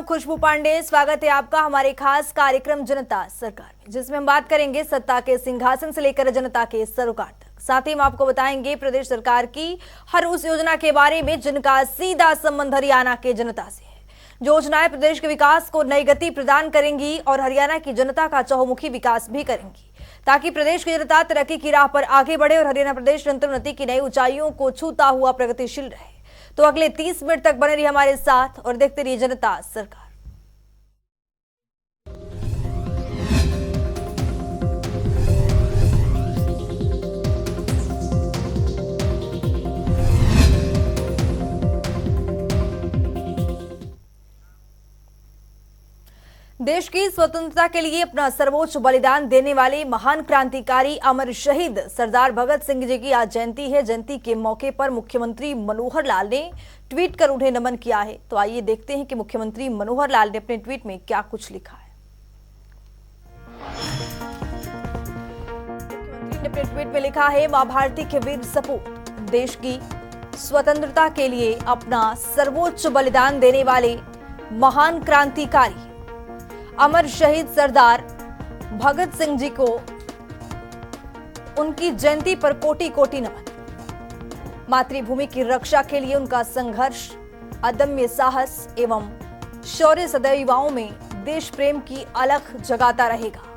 खुशबू पांडे। स्वागत है आपका हमारे खास कार्यक्रम जनता सरकार में, जिसमें हम बात करेंगे सत्ता के सिंहासन से लेकर जनता के सरोकार तक। साथ ही हम आपको बताएंगे प्रदेश सरकार की हर उस योजना के बारे में जिनका सीधा संबंध हरियाणा के जनता से है। जो योजनाएं प्रदेश के विकास को नई गति प्रदान करेंगी और हरियाणा की जनता का चहुमुखी विकास भी करेंगी, ताकि प्रदेश की जनता तरक्की की राह पर आगे बढ़े और हरियाणा प्रदेश निरंतर उन्नति की नई ऊंचाइयों को छूता हुआ प्रगतिशील रहे। तो अगले 30 मिनट तक बने रहिए हमारे साथ और देखते रहिए जनता सरकार। देश की स्वतंत्रता के लिए अपना सर्वोच्च बलिदान देने वाले महान क्रांतिकारी अमर शहीद सरदार भगत सिंह जी की आज जयंती है। जयंती के मौके पर मुख्यमंत्री मनोहर लाल ने ट्वीट कर उन्हें नमन किया है। तो आइए देखते हैं कि मुख्यमंत्री मनोहर लाल ने अपने ट्वीट में क्या कुछ लिखा है। मुख्यमंत्री ने अपने ट्वीट में लिखा है, मां भारती के वीर सपूत, देश की स्वतंत्रता के लिए अपना सर्वोच्च बलिदान देने वाले महान क्रांतिकारी अमर शहीद सरदार भगत सिंह जी को उनकी जयंती पर कोटि कोटि नमन। मातृभूमि की रक्षा के लिए उनका संघर्ष, अदम्य साहस एवं शौर्य सदैव युवाओं में देश प्रेम की अलख जगाता रहेगा।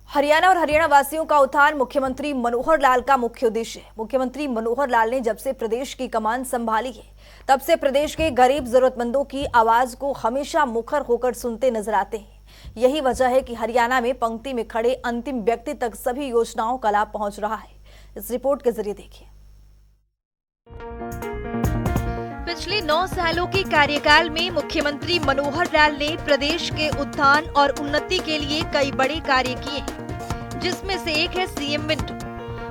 हरियाणा और हरियाणा वासियों का उत्थान मुख्यमंत्री मनोहर लाल का मुख्य उद्देश्य है। मुख्यमंत्री मनोहर लाल ने जब से प्रदेश की कमान संभाली है, तब से प्रदेश के गरीब जरूरतमंदों की आवाज को हमेशा मुखर होकर सुनते नजर आते हैं। यही वजह है कि हरियाणा में पंक्ति में खड़े अंतिम व्यक्ति तक सभी योजनाओं का लाभ पहुंच रहा है। इस रिपोर्ट के जरिए देखिए। पिछले 9 सालों के कार्यकाल में मुख्यमंत्री मनोहर लाल ने प्रदेश के उत्थान और उन्नति के लिए कई बड़े कार्य किए, जिसमें से एक है सीएम विंडो।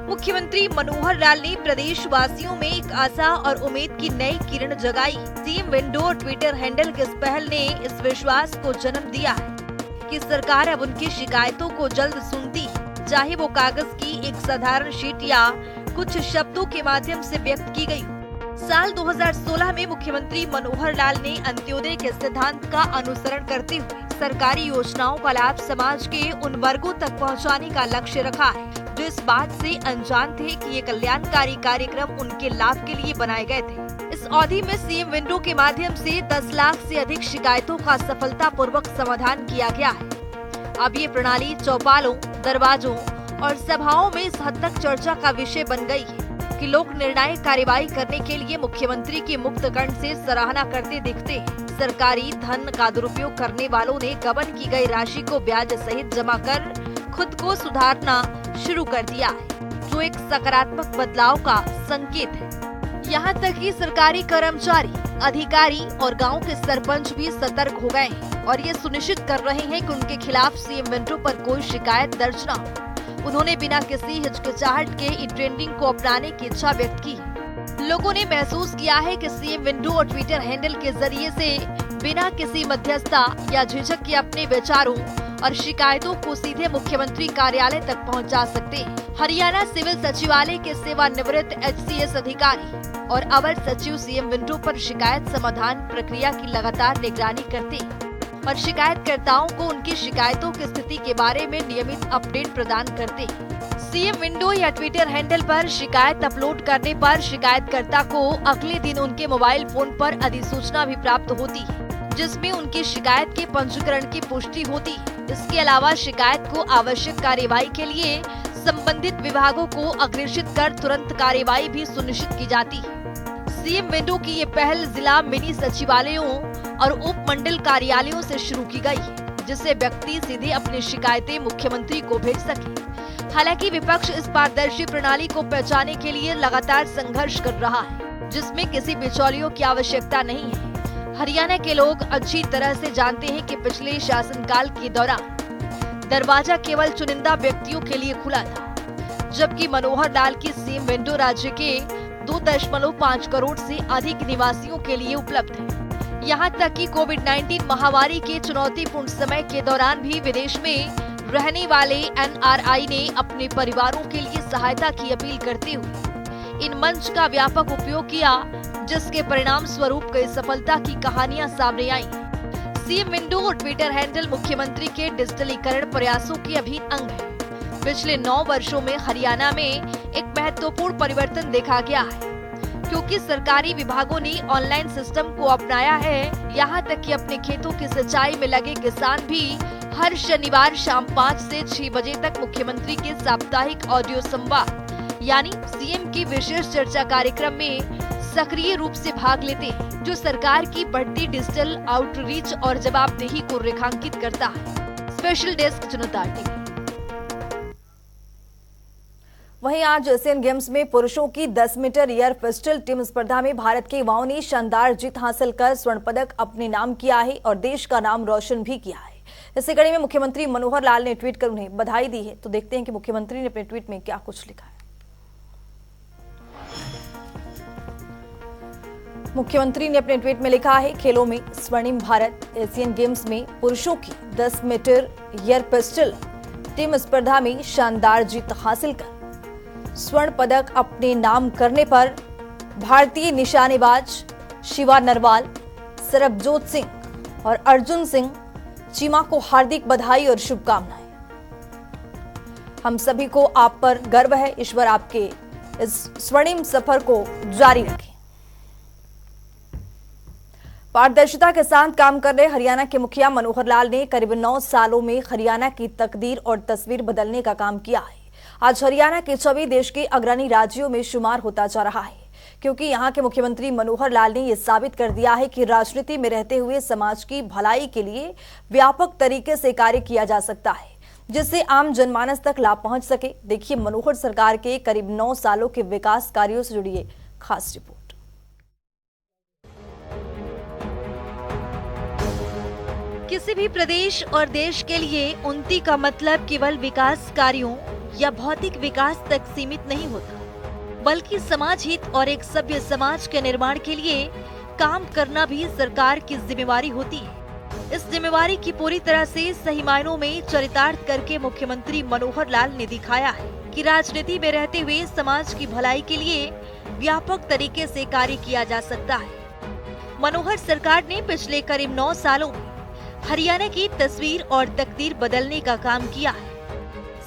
मुख्यमंत्री मनोहर लाल ने प्रदेश वासियों में एक आशा और उम्मीद की नई किरण जगाई। सीएम विंडो और ट्विटर हैंडल की इस पहल ने इस विश्वास को जन्म दिया है कि सरकार अब उनकी शिकायतों को जल्द सुनती है, चाहे वो कागज की एक साधारण शीट या कुछ शब्दों के माध्यम से व्यक्त की गई। साल 2016 में मुख्यमंत्री मनोहर लाल ने अंत्योदय के सिद्धांत का अनुसरण करते हुए सरकारी योजनाओं का लाभ समाज के उन वर्गों तक पहुंचाने का लक्ष्य रखा है जो इस बात से अनजान थे कि ये कल्याणकारी कार्यक्रम उनके लाभ के लिए बनाए गए थे। इस अवधि में सीएम विंडो के माध्यम से 10 लाख से अधिक शिकायतों का सफलतापूर्वक समाधान किया गया है। अब ये प्रणाली चौपालों, दरवाजों और सभाओं में इस हद तक चर्चा का विषय बन गई है कि लोग निर्णायक कार्यवाही करने के लिए मुख्यमंत्री की मुक्त कंठ से सराहना करते दिखते हैं। सरकारी धन का दुरुपयोग करने वालों ने गबन की गई राशि को ब्याज सहित जमा कर खुद को सुधारना शुरू कर दिया है, जो एक सकारात्मक बदलाव का संकेत है। यहाँ तक कि सरकारी कर्मचारी, अधिकारी और गांव के सरपंच भी सतर्क हो गए हैं और ये सुनिश्चित कर रहे हैं कि उनके खिलाफ सीएम विंडो पर कोई शिकायत दर्ज न हो। उन्होंने बिना किसी हिचकिचाहट के इन ट्रेंडिंग को अपनाने की इच्छा व्यक्त की है। लोगों ने महसूस किया है कि सीएम विंडो और ट्विटर हैंडल के जरिए से बिना किसी मध्यस्थता या झिझक के अपने विचारों और शिकायतों को सीधे मुख्यमंत्री कार्यालय तक पहुंचा सकते हैं। हरियाणा सिविल सचिवालय के सेवानिवृत्त HCS अधिकारी और अवर सचिव सीएम विंडो पर शिकायत समाधान प्रक्रिया की लगातार निगरानी करते हैं और शिकायतकर्ताओं को उनकी शिकायतों की स्थिति के बारे में नियमित अपडेट प्रदान करते हैं। सीएम विंडो या ट्विटर हैंडल पर शिकायत अपलोड करने पर शिकायतकर्ता को अगले दिन उनके मोबाइल फोन पर अधिसूचना भी प्राप्त होती है, जिसमें उनकी शिकायत के पंजीकरण की पुष्टि होती है। इसके अलावा शिकायत को आवश्यक कार्यवाही के लिए संबंधित विभागों को अग्रेषित कर तुरंत कार्यवाही भी सुनिश्चित की जाती है। सीएम विंडो की ये पहल जिला मिनी सचिवालयों और उप मंडल कार्यालयों से शुरू की गई है, जिससे व्यक्ति सीधे अपनी शिकायतें मुख्यमंत्री को भेज सके। हालांकि विपक्ष इस पारदर्शी प्रणाली को पहचानने के लिए लगातार संघर्ष कर रहा है, जिसमें किसी बिचौलियों की आवश्यकता नहीं है। हरियाणा के लोग अच्छी तरह से जानते हैं कि पिछले शासनकाल के दौरान दरवाजा केवल चुनिंदा व्यक्तियों के लिए खुला था, जबकि मनोहर लाल की सीएम विंडो राज्य के 2.5 करोड़ से अधिक निवासियों के लिए उपलब्ध है। यहाँ तक कि कोविड-19 महामारी के चुनौतीपूर्ण समय के दौरान भी विदेश में रहने वाले NRI ने अपने परिवारों के लिए सहायता की अपील करते हुए इन मंच का व्यापक उपयोग किया, जिसके परिणाम स्वरूप कई सफलता की कहानियां सामने आई। सीएम विंडो और ट्विटर हैंडल मुख्यमंत्री के डिजिटलीकरण प्रयासों की अभिन्न अंग है। पिछले 9 वर्षों में हरियाणा में एक महत्वपूर्ण परिवर्तन देखा गया है, क्योंकि सरकारी विभागों ने ऑनलाइन सिस्टम को अपनाया है। यहाँ तक कि अपने खेतों की सिंचाई में लगे किसान भी हर शनिवार शाम 5 से 6 बजे तक मुख्यमंत्री के साप्ताहिक ऑडियो संवाद यानी सीएम की विशेष चर्चा कार्यक्रम में सक्रिय रूप से भाग लेते हैं, जो सरकार की बढ़ती डिजिटल आउटरीच और जवाबदेही को रेखांकित करता है। स्पेशल डेस्क जनता टीवी। वहीं आज एशियन गेम्स में पुरुषों की 10 मीटर एयर पिस्टल टीम स्पर्धा में भारत के युवाओं ने शानदार जीत हासिल कर स्वर्ण पदक अपने नाम किया है और देश का नाम रोशन भी किया है। इसी कड़ी में मुख्यमंत्री मनोहर लाल ने ट्वीट कर उन्हें बधाई दी है। तो देखते हैं कि मुख्यमंत्री ने अपने ट्वीट में क्या कुछ लिखा है। मुख्यमंत्री ने अपने ट्वीट में लिखा है, खेलों में स्वर्णिम भारत। एशियन गेम्स में पुरुषों की 10 मीटर एयर पिस्टल टीम स्पर्धा में शानदार जीत हासिल कर स्वर्ण पदक अपने नाम करने पर भारतीय निशानेबाज शिवा नरवाल, सरबजोत सिंह और अर्जुन सिंह चीमा को हार्दिक बधाई और शुभकामनाएं। हम सभी को आप पर गर्व है। ईश्वर आपके इस स्वर्णिम सफर को जारी रखें। पारदर्शिता के साथ काम कर रहे हरियाणा के मुखिया मनोहर लाल ने करीब 9 सालों में हरियाणा की तकदीर और तस्वीर बदलने का काम किया है। आज हरियाणा की छवि देश के अग्रणी राज्यों में शुमार होता जा रहा है, क्योंकि यहां के मुख्यमंत्री मनोहर लाल ने यह साबित कर दिया है कि राजनीति में रहते हुए समाज की भलाई के लिए व्यापक तरीके से कार्य किया जा सकता है, जिससे आम जनमानस तक लाभ पहुंच सके। देखिए मनोहर सरकार के करीब 9 सालों के विकास कार्यों से जुड़ी खास रिपोर्ट। किसी भी प्रदेश और देश के लिए उन्नति का मतलब केवल विकास कार्यों या भौतिक विकास तक सीमित नहीं होता, बल्कि समाज हित और एक सभ्य समाज के निर्माण के लिए काम करना भी सरकार की जिम्मेवारी होती है। इस जिम्मेवारी की पूरी तरह से सही मायनों में चरितार्थ करके मुख्यमंत्री मनोहर लाल ने दिखाया है कि राजनीति में रहते हुए समाज की भलाई के लिए व्यापक तरीके से कार्य किया जा सकता है। मनोहर सरकार ने पिछले करीब 9 सालों में हरियाणा की तस्वीर और तकदीर बदलने का काम किया है।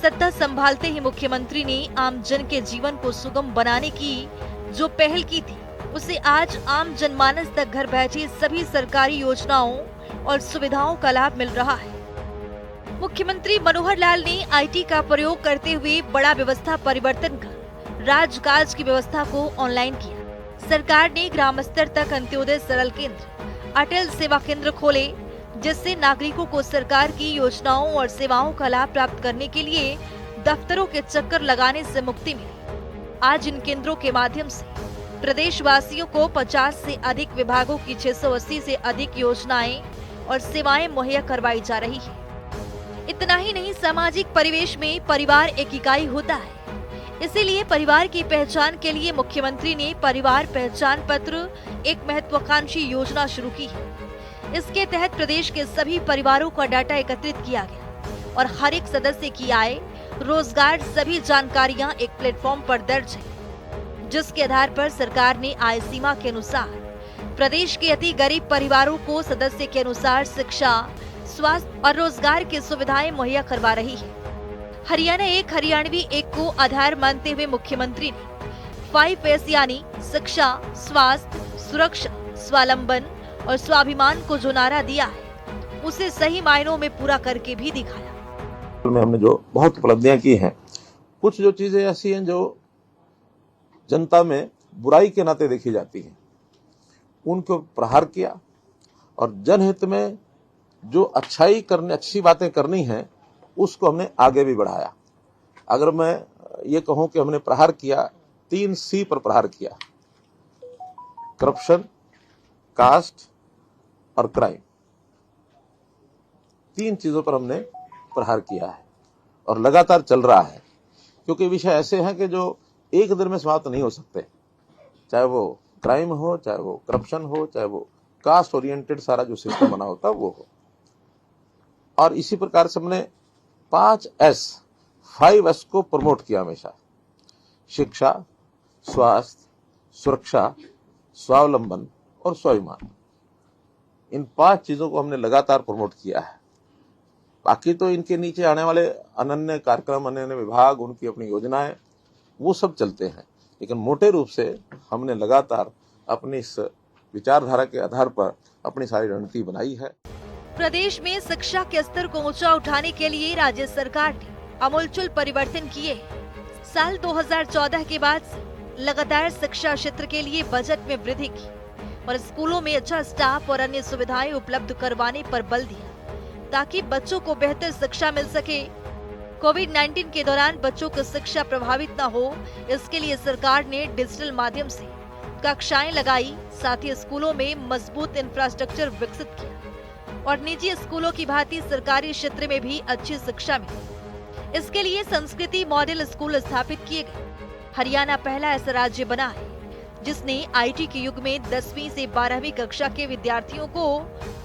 सत्ता संभालते ही मुख्यमंत्री ने आम जन के जीवन को सुगम बनाने की जो पहल की थी, उसे आज आम जनमानस तक घर बैठे सभी सरकारी योजनाओं और सुविधाओं का लाभ मिल रहा है। मुख्यमंत्री मनोहर लाल ने आईटी का प्रयोग करते हुए बड़ा व्यवस्था परिवर्तन कर राजकाज की व्यवस्था को ऑनलाइन किया। सरकार ने ग्राम स्तर तक अंत्योदय सरल केंद्र, अटल सेवा केंद्र खोले, जिससे नागरिकों को सरकार की योजनाओं और सेवाओं का लाभ प्राप्त करने के लिए दफ्तरों के चक्कर लगाने से मुक्ति मिली। आज इन केंद्रों के माध्यम से प्रदेशवासियों को 50 से अधिक विभागों की 680 से अधिक योजनाएं और सेवाएं मुहैया करवाई जा रही है। इतना ही नहीं, सामाजिक परिवेश में परिवार एक इकाई होता है, इसीलिए परिवार की पहचान के लिए मुख्यमंत्री ने परिवार पहचान पत्र एक महत्वाकांक्षी योजना शुरू की है। इसके तहत प्रदेश के सभी परिवारों का डाटा एकत्रित किया गया और हर एक सदस्य की आय, रोजगार, सभी जानकारियां एक प्लेटफॉर्म पर दर्ज है, जिसके आधार पर सरकार ने आय सीमा के अनुसार प्रदेश के अति गरीब परिवारों को सदस्य के अनुसार शिक्षा, स्वास्थ्य और रोजगार की सुविधाएं मुहैया करवा रही है। हरियाणा एक, हरियाणवी एक को आधार मानते हुए मुख्यमंत्री ने 5S यानी शिक्षा, स्वास्थ्य, सुरक्षा, स्वावलंबन और स्वाभिमान को जो नारा दिया है, उसे सही मायनों में पूरा करके भी दिखाया। में हमने जो बहुत उपलब्धियां की हैं, कुछ जो चीजें ऐसी हैं जो जनता में बुराई के नाते देखी जाती हैं, उनको प्रहार किया और जनहित में जो अच्छी बातें करनी हैं, उसको हमने आगे भी बढ़ाया। अगर मैं ये कहूं कि हमने प्रहार किया, 3 C पर प्रहार किया, करप्शन, कास्ट और क्राइम, 3 चीजों पर हमने प्रहार किया है और लगातार चल रहा है, क्योंकि विषय ऐसे हैं कि जो एक दिन में समाप्त नहीं हो सकते, चाहे वो क्राइम हो, चाहे वो करप्शन हो, चाहे वो कास्ट ओरिएंटेड सारा जो सिस्टम बना होता वो हो। और इसी प्रकार से हमने 5S को प्रमोट किया हमेशा, शिक्षा, स्वास्थ्य, सुरक्षा, स्वावलंबन और स्वाभिमान, इन 5 चीजों को हमने लगातार प्रमोट किया है। बाकी तो इनके नीचे आने वाले अनन्य कार्यक्रम, अनन्य विभाग, उनकी अपनी योजनाएं, वो सब चलते हैं, लेकिन मोटे रूप से हमने लगातार अपनी इस विचारधारा के आधार पर अपनी सारी रणनीति बनाई है। प्रदेश में शिक्षा के स्तर को ऊंचा उठाने के लिए राज्य सरकार ने आमूलचूल परिवर्तन किए। साल 2014 के बाद से लगातार शिक्षा क्षेत्र के लिए बजट में वृद्धि की और स्कूलों में अच्छा स्टाफ और अन्य सुविधाएं उपलब्ध करवाने पर बल दिया ताकि बच्चों को बेहतर शिक्षा मिल सके। कोविड-19 के दौरान बच्चों की शिक्षा प्रभावित न हो, इसके लिए सरकार ने डिजिटल माध्यम से कक्षाएं लगाई, साथ ही स्कूलों में मजबूत इंफ्रास्ट्रक्चर विकसित किया और निजी स्कूलों की भांति सरकारी क्षेत्र में भी अच्छी शिक्षा मिली। इसके लिए संस्कृति मॉडल स्कूल स्थापित किए गए। हरियाणा पहला ऐसा राज्य बना है जिसने आईटी के युग में 10वीं से 12वीं कक्षा के विद्यार्थियों को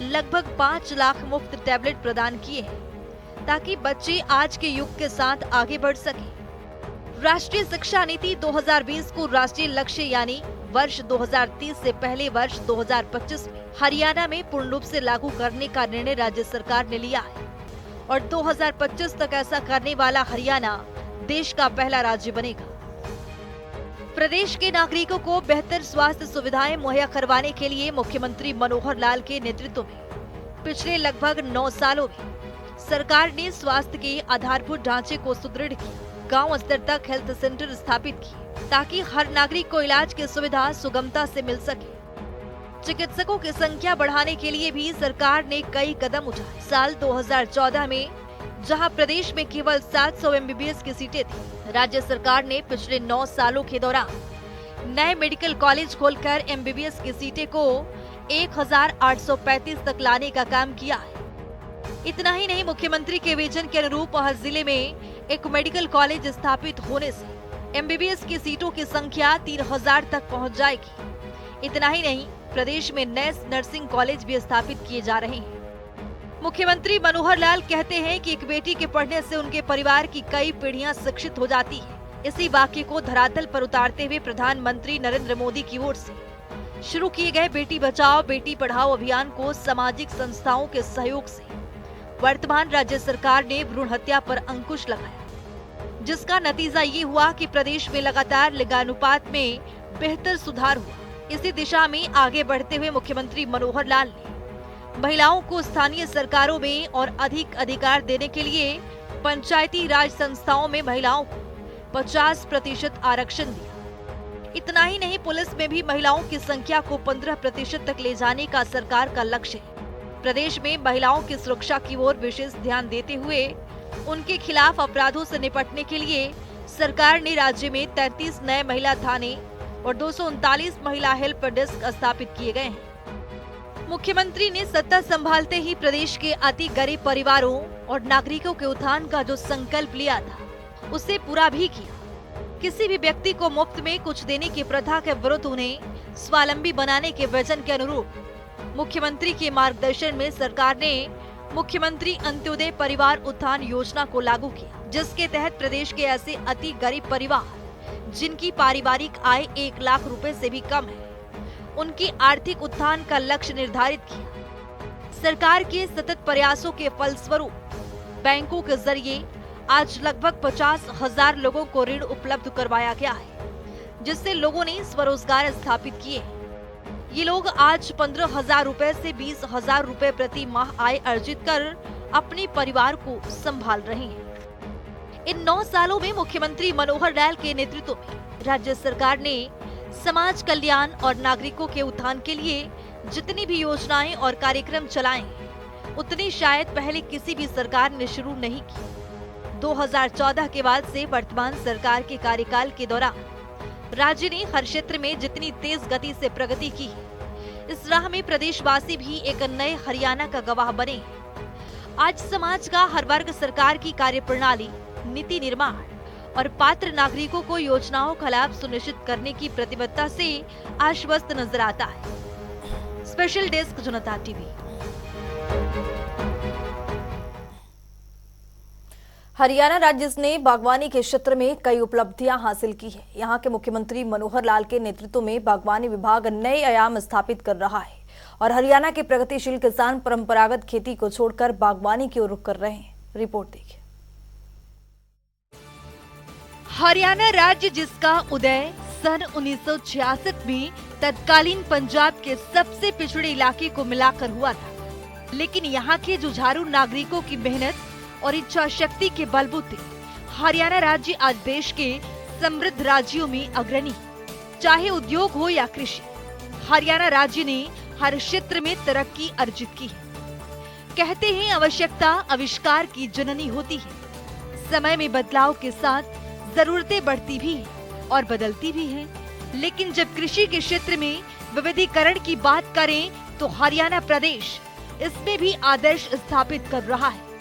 लगभग 5 लाख मुफ्त टैबलेट प्रदान किए हैं ताकि बच्चे आज के युग के साथ आगे बढ़ सकें। राष्ट्रीय शिक्षा नीति 2020 को राष्ट्रीय लक्ष्य यानी वर्ष 2030 से पहले वर्ष 2025 में हरियाणा में पूर्ण रूप से लागू करने का निर्णय राज्य सरकार ने लिया है और 2025 तक ऐसा करने वाला हरियाणा देश का पहला राज्य बनेगा। प्रदेश के नागरिकों को बेहतर स्वास्थ्य सुविधाएं मुहैया करवाने के लिए मुख्यमंत्री मनोहर लाल के नेतृत्व में पिछले लगभग 9 सालों में सरकार ने स्वास्थ्य के आधारभूत ढांचे को सुदृढ़ किया, गांव स्तर तक हेल्थ सेंटर स्थापित किए ताकि हर नागरिक को इलाज की सुविधा सुगमता से मिल सके। चिकित्सकों की संख्या बढ़ाने के लिए भी सरकार ने कई कदम उठाए। साल 2014 में जहां प्रदेश में केवल 700 एमबीबीएस की सीटें थी, राज्य सरकार ने पिछले 9 सालों के दौरान नए मेडिकल कॉलेज खोलकर एमबीबीएस की सीटें को 1835 तक लाने का काम किया है। इतना ही नहीं, मुख्यमंत्री के विजन के अनुरूप हर जिले में एक मेडिकल कॉलेज स्थापित होने से एमबीबीएस की सीटों की संख्या 3000 तक पहुंच जाएगी। इतना ही नहीं, प्रदेश में नए नर्सिंग कॉलेज भी स्थापित किए जा रहे हैं। मुख्यमंत्री मनोहर लाल कहते हैं कि एक बेटी के पढ़ने से उनके परिवार की कई पीढ़ियां शिक्षित हो जाती है। इसी वाक्य को धरातल पर उतारते हुए प्रधानमंत्री नरेंद्र मोदी की ओर से शुरू किए गए बेटी बचाओ बेटी पढ़ाओ अभियान को सामाजिक संस्थाओं के सहयोग से वर्तमान राज्य सरकार ने भ्रूण हत्या पर अंकुश लगाया, जिसका नतीजा ये हुआ कि प्रदेश में लगातार लिंगानुपात में बेहतर सुधार हुआ। इसी दिशा में आगे बढ़ते हुए मुख्यमंत्री मनोहर लाल ने महिलाओं को स्थानीय सरकारों में और अधिक अधिकार देने के लिए पंचायती राज संस्थाओं में महिलाओं को 50% आरक्षण दिया। इतना ही नहीं, पुलिस में भी महिलाओं की संख्या को 15% तक ले जाने का सरकार का लक्ष्य है। प्रदेश में महिलाओं की सुरक्षा की ओर विशेष ध्यान देते हुए उनके खिलाफ अपराधों से निपटने के लिए सरकार ने राज्य में 33 नए महिला थाने और 239 महिला हेल्प डेस्क स्थापित किए गए हैं। मुख्यमंत्री ने सत्ता संभालते ही प्रदेश के अति गरीब परिवारों और नागरिकों के उत्थान का जो संकल्प लिया था, उसे पूरा भी किया। किसी भी व्यक्ति को मुफ्त में कुछ देने की प्रथा के विरुद्ध उन्हें स्वावलंबी बनाने के विजन के अनुरूप मुख्यमंत्री के मार्गदर्शन में सरकार ने मुख्यमंत्री अंत्योदय परिवार उत्थान योजना को लागू किया, जिसके तहत प्रदेश के ऐसे अति गरीब परिवार जिनकी पारिवारिक आय 1 लाख रुपए से भी कम है, उनकी आर्थिक उत्थान का लक्ष्य निर्धारित किया। सरकार के सतत प्रयासों के फलस्वरूप बैंकों के जरिए आज लगभग 50,000 लोगों को ऋण उपलब्ध करवाया गया है, जिससे लोगों ने स्वरोजगार स्थापित किए। ये लोग आज 15,000 रुपए से 20,000 रुपए प्रति माह आय अर्जित कर अपने परिवार को संभाल रहे हैं। इन 9 सालों में मुख्यमंत्री मनोहर लाल के नेतृत्व में राज्य सरकार ने समाज कल्याण और नागरिकों के उत्थान के लिए जितनी भी योजनाएं और कार्यक्रम चलाए, उतनी शायद पहले किसी भी सरकार ने शुरू नहीं की। 2014 के बाद से वर्तमान सरकार के कार्यकाल के दौरान राज्य ने हर क्षेत्र में जितनी तेज गति से प्रगति की है, इस राह में प्रदेशवासी भी एक नए हरियाणा का गवाह बने। आज समाज का हर वर्ग सरकार की कार्यप्रणाली, नीति निर्माण और पात्र नागरिकों को योजनाओं का लाभ सुनिश्चित करने की प्रतिबद्धता से आश्वस्त नजर आता है। स्पेशल डेस्क जनता टीवी। हरियाणा राज्य ने बागवानी के क्षेत्र में कई उपलब्धियां हासिल की है। यहाँ के मुख्यमंत्री मनोहर लाल के नेतृत्व में बागवानी विभाग नए आयाम स्थापित कर रहा है और हरियाणा के प्रगतिशील किसान परंपरागत खेती को छोड़कर बागवानी की ओर रुख कर रहे हैं। रिपोर्ट देखिए। हरियाणा राज्य, जिसका उदय सन 1966 में तत्कालीन पंजाब के सबसे पिछड़े इलाके को मिलाकर हुआ था, लेकिन यहाँ के जुझारू नागरिकों की मेहनत और इच्छा शक्ति के बलबूते हरियाणा राज्य आज देश के समृद्ध राज्यों में अग्रणी है। चाहे उद्योग हो या कृषि, हरियाणा राज्य ने हर क्षेत्र में तरक्की अर्जित की है। कहते हैं आवश्यकता आविष्कार की जननी होती है। समय में बदलाव के साथ जरूरतें बढ़ती भी हैं और बदलती भी हैं, लेकिन जब कृषि के क्षेत्र में विविधीकरण की बात करें तो हरियाणा प्रदेश इसमें भी आदर्श स्थापित कर रहा है।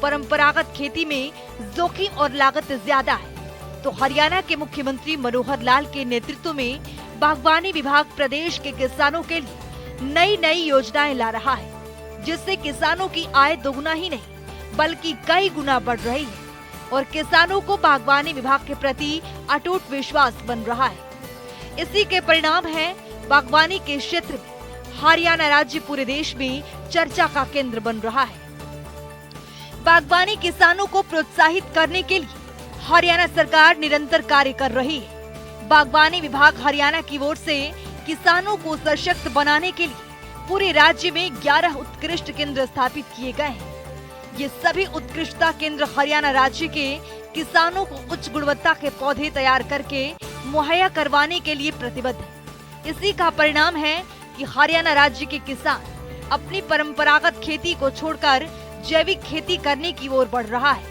परंपरागत खेती में जोखिम और लागत ज्यादा है, तो हरियाणा के मुख्यमंत्री मनोहर लाल के नेतृत्व में बागवानी विभाग प्रदेश के किसानों के लिए नई नई योजनाएं ला रहा है, जिससे किसानों की आय दोगुना ही नहीं बल्कि कई गुना बढ़ रही है और किसानों को बागवानी विभाग के प्रति अटूट विश्वास बन रहा है। इसी के परिणाम है बागवानी के क्षेत्र में हरियाणा राज्य पूरे देश में चर्चा का केंद्र बन रहा है। बागवानी किसानों को प्रोत्साहित करने के लिए हरियाणा सरकार निरंतर कार्य कर रही है। बागवानी विभाग हरियाणा की ओर से किसानों को सशक्त बनाने के लिए पूरे राज्य में 11 उत्कृष्ट केंद्र स्थापित किए गए हैं। ये सभी उत्कृष्टता केंद्र हरियाणा राज्य के किसानों को उच्च गुणवत्ता के पौधे तैयार करके मुहैया करवाने के लिए प्रतिबद्ध है। इसी का परिणाम है कि हरियाणा राज्य के किसान अपनी परंपरागत खेती को छोड़कर जैविक खेती करने की ओर बढ़ रहा है।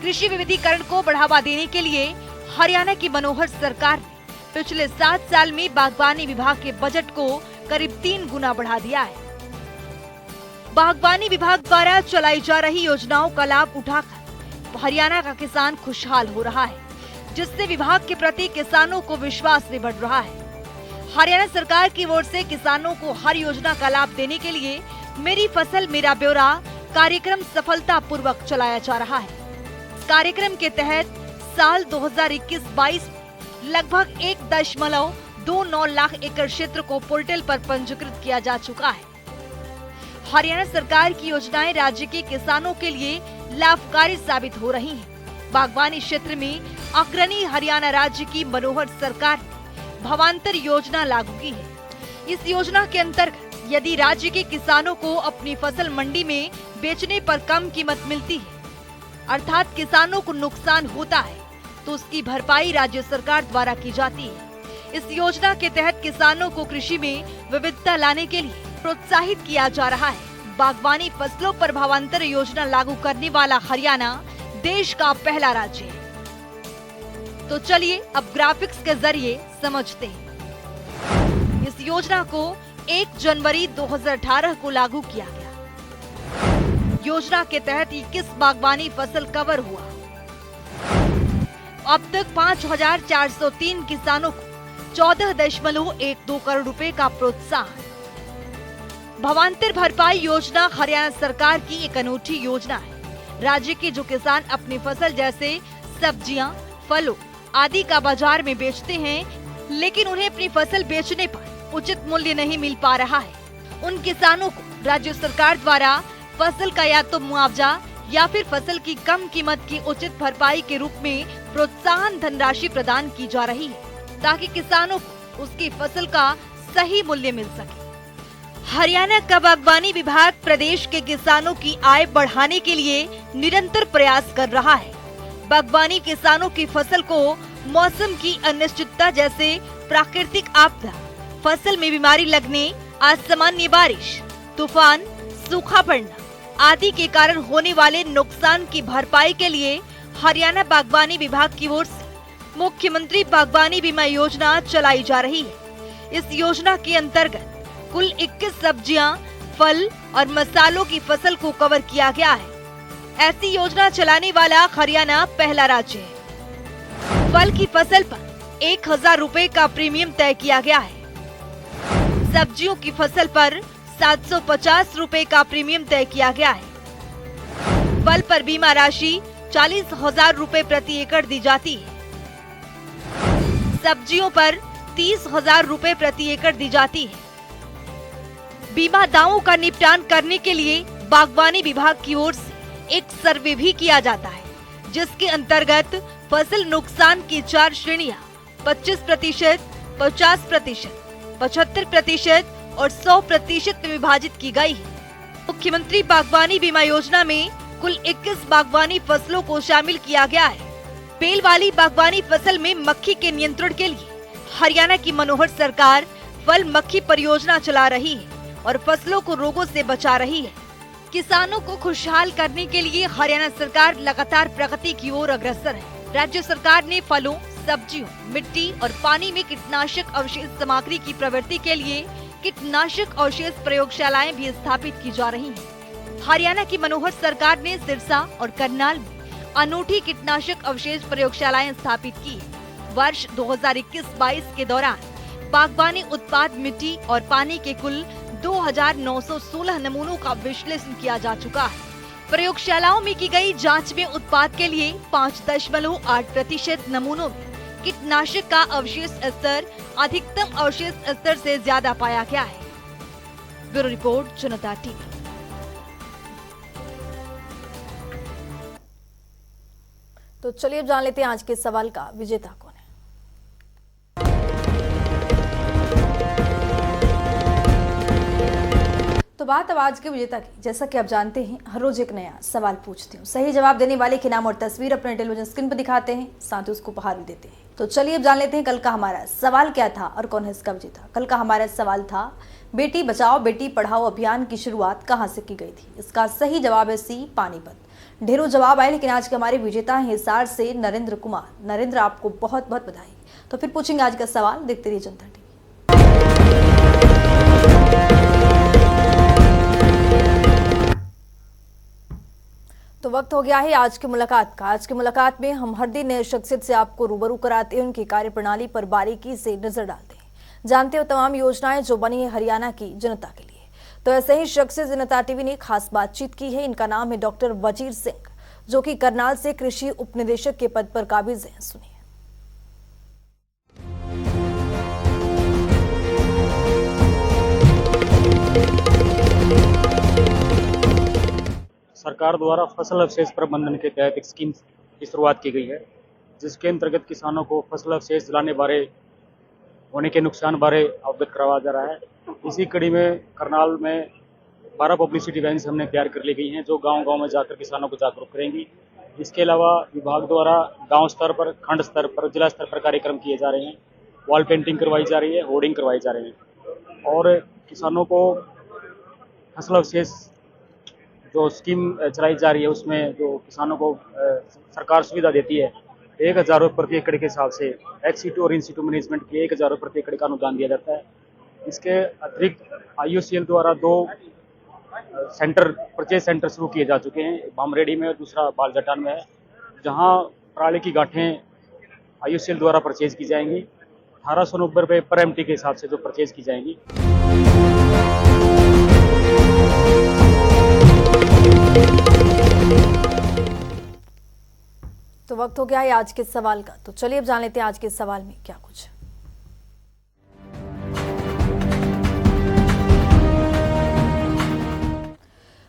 कृषि विविधीकरण को बढ़ावा देने के लिए हरियाणा की मनोहर सरकार ने पिछले 7 साल में बागवानी विभाग के बजट को करीब 3 गुना बढ़ा दिया है। बागवानी विभाग द्वारा चलाई जा रही योजनाओं का लाभ उठाकर हरियाणा का किसान खुशहाल हो रहा है, जिससे विभाग के प्रति किसानों को विश्वास भी बढ़ रहा है। हरियाणा सरकार की ओर से किसानों को हर योजना का लाभ देने के लिए मेरी फसल मेरा ब्यौरा कार्यक्रम सफलतापूर्वक चलाया जा रहा है। इस कार्यक्रम के तहत साल 2021-22 में लगभग 1.29 लाख एकड़ क्षेत्र को पोर्टल पर पंजीकृत किया जा चुका है। हरियाणा सरकार की योजनाएं राज्य के किसानों के लिए लाभकारी साबित हो रही हैं। बागवानी क्षेत्र में अग्रणी हरियाणा राज्य की मनोहर सरकार ने भावांतर योजना लागू की है। इस योजना के अंतर्गत यदि राज्य के किसानों को अपनी फसल मंडी में बेचने पर कम कीमत मिलती है, अर्थात किसानों को नुकसान होता है, तो उसकी भरपाई राज्य सरकार द्वारा की जाती है। इस योजना के तहत किसानों को कृषि में विविधता लाने के लिए प्रोत्साहित किया जा रहा है। बागवानी फसलों पर भावांतर योजना लागू करने वाला हरियाणा देश का पहला राज्य है। तो चलिए अब ग्राफिक्स के जरिए समझते हैं। इस योजना को 1 जनवरी 2018 को लागू किया गया। योजना के तहत 21 बागवानी फसल कवर हुआ। अब तक 5,403 किसानों को 14.12 करोड़ रुपए का प्रोत्साहन। भावांतर भरपाई योजना हरियाणा सरकार की एक अनूठी योजना है। राज्य के जो किसान अपनी फसल जैसे सब्जियां, फलों आदि का बाजार में बेचते हैं, लेकिन उन्हें अपनी फसल बेचने पर उचित मूल्य नहीं मिल पा रहा है, उन किसानों को राज्य सरकार द्वारा फसल का या तो मुआवजा या फिर फसल की कम कीमत की उचित भरपाई के रूप में प्रोत्साहन धनराशि प्रदान की जा रही है, ताकि किसानों को उसकी फसल का सही मूल्य मिल सके। हरियाणा का बागवानी विभाग प्रदेश के किसानों की आय बढ़ाने के लिए निरंतर प्रयास कर रहा है। बागवानी किसानों की फसल को मौसम की अनिश्चितता जैसे प्राकृतिक आपदा, फसल में बीमारी लगने, असामान्य बारिश, तूफान, सूखा पड़ना आदि के कारण होने वाले नुकसान की भरपाई के लिए हरियाणा बागवानी विभाग की ओर से मुख्यमंत्री बागवानी बीमा योजना चलाई जा रही है। इस योजना के अंतर्गत कुल 21 सब्जियां, फल और मसालों की फसल को कवर किया गया है। ऐसी योजना चलाने वाला हरियाणा पहला राज्य है। फल की फसल पर 1,000 रुपए का प्रीमियम तय किया गया है। सब्जियों की फसल पर 750 रुपए का प्रीमियम तय किया गया है। फल पर बीमा राशि 40,000 रुपए प्रति एकड़ दी जाती है। सब्जियों पर 30,000 रुपए प्रति एकड़ दी जाती है। बीमा दावों का निपटान करने के लिए बागवानी विभाग की ओर से एक सर्वे भी किया जाता है, जिसके अंतर्गत फसल नुकसान की 4 श्रेणियां 25%, 50%, 75% और 100% में विभाजित की गई है। मुख्यमंत्री बागवानी बीमा योजना में कुल 21 बागवानी फसलों को शामिल किया गया है। बेल वाली बागवानी फसल में मक्खी के नियंत्रण के लिए हरियाणा की मनोहर सरकार फल मक्खी परियोजना चला रही है और फसलों को रोगों से बचा रही है। किसानों को खुशहाल करने के लिए हरियाणा सरकार लगातार प्रगति की ओर अग्रसर है। राज्य सरकार ने फलों, सब्जियों, मिट्टी और पानी में कीटनाशक अवशेष सामग्री की प्रवृत्ति के लिए कीटनाशक अवशेष प्रयोगशालाएं भी स्थापित की जा रही हैं। हरियाणा की मनोहर सरकार ने सिरसा और करनाल में अनूठी कीटनाशक अवशेष प्रयोगशालाएं स्थापित की। वर्ष 2021-22 के दौरान बागवानी उत्पाद मिट्टी और पानी के कुल 2,916 नमूनों का विश्लेषण किया जा चुका है। प्रयोगशालाओं में की गई जांच में उत्पाद के लिए 5.8% नमूनों में कीटनाशक का अवशेष स्तर अधिकतम अवशेष स्तर से ज्यादा पाया गया है। ब्यूरो रिपोर्ट, जनता टीवी। तो चलिए अब जान लेते हैं आज के सवाल का विजेता कौन है। तो बात अब आज के विजेता की। जैसा कि आप जानते हैं, हर रोज एक नया सवाल पूछती हूँ। सही जवाब देने वाले के नाम और तस्वीर अपने टेलीविजन स्क्रीन पर दिखाते हैं, साथ ही उसको उपहार भी देते हैं। तो चलिए अब जान लेते हैं कल का हमारा सवाल क्या था और कौन है इसका विजेता। कल का हमारा सवाल था, बेटी बचाओ बेटी पढ़ाओ अभियान की शुरुआत कहाँ से की गई थी। इसका सही जवाब है सी, पानीपत। ढेरों जवाब आए, लेकिन आज के हमारे विजेता हैं हिसार से नरेंद्र कुमार। नरेंद्र, आपको बहुत बहुत बधाई। तो फिर पूछेंगे आज का सवाल, देखते रहिए जनता टीवी। तो वक्त हो गया है आज की मुलाकात का। आज की मुलाकात में हम हर दिन नए शख्सियत से आपको रूबरू कराते हैं, उनकी कार्यप्रणाली पर बारीकी से नजर डालते हैं, जानते हो तमाम योजनाएं जो बनी है हरियाणा की जनता के लिए। तो ऐसे ही शख्सियत जनता टीवी ने खास बातचीत की है। इनका नाम है डॉक्टर वजीर सिंह, जो कि करनाल से कृषि उपनिदेशक के पद पर काबिज हैं। सुनिए। सरकार द्वारा फसल अवशेष प्रबंधन के तहत एक स्कीम की शुरुआत की गई है, जिसके अंतर्गत किसानों को फसल अवशेष जलाने बारे होने के नुकसान बारे अवगत करवाया जा रहा है। इसी कड़ी में करनाल में 12 पब्लिसिटी वैन्स हमने तैयार कर ली गई हैं, जो गांव-गांव में जाकर किसानों को जागरूक करेंगी। इसके अलावा विभाग द्वारा गांव स्तर पर, खंड स्तर पर, जिला स्तर पर कार्यक्रम किए जा रहे हैं। वॉल पेंटिंग करवाई जा रही है, होर्डिंग करवाई जा रही है और किसानों को फसल अवशेष जो स्कीम चलाई जा रही है, उसमें जो किसानों को सरकार सुविधा देती है, 1,000 रुपये प्रति एकड़ के हिसाब से एच सीटू और इन सीटू मैनेजमेंट के 1,000 रुपये प्रति एकड़ का अनुदान दिया जाता है। इसके अतिरिक्त IOCL द्वारा 2 सेंटर, परचेज सेंटर शुरू किए जा चुके हैं। भामरेडी में और दूसरा बालजटान में है, जहां पराली की गांठें IOCL द्वारा परचेज की जाएंगी। 1890 रुपये पर MT के हिसाब से जो परचेज की जाएंगी। तो वक्त हो गया है आज के सवाल का। तो चलिए अब जान लेते हैं आज के सवाल में क्या कुछ।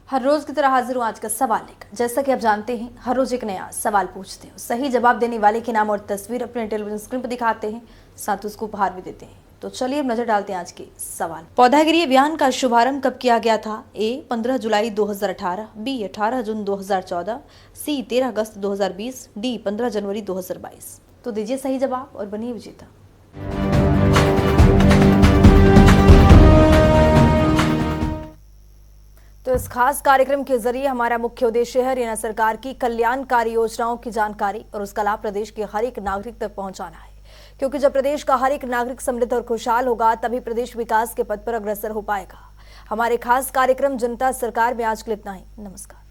हर रोज की तरह हाजिर हूँ आज का सवाल लेकर। जैसा कि आप जानते हैं, हर रोज एक नया सवाल पूछते हैं। सही जवाब देने वाले के नाम और तस्वीर अपने टेलीविजन स्क्रीन पर दिखाते हैं, साथ ही उसको उपहार भी देते हैं। तो चलिए अब नजर डालते हैं आज के सवाल। पौधागिरी अभियान का शुभारंभ कब किया गया था। ए 15 जुलाई 2018, बी 18 जून 2014, सी 13 अगस्त 2020, डी 15 जनवरी 2022। तो दीजिए सही जवाब और बनिए विजेता। तो इस खास कार्यक्रम के जरिए हमारा मुख्य उद्देश्य है हरियाणा सरकार की कल्याणकारी योजनाओं की जानकारी और उसका लाभ प्रदेश के हर एक नागरिक तक पहुंचाना है, क्योंकि जब प्रदेश का हर एक नागरिक समृद्ध और खुशहाल होगा, तभी प्रदेश विकास के पथ पर अग्रसर हो पाएगा। हमारे खास कार्यक्रम जनता सरकार में आज के लिए इतना ही। नमस्कार।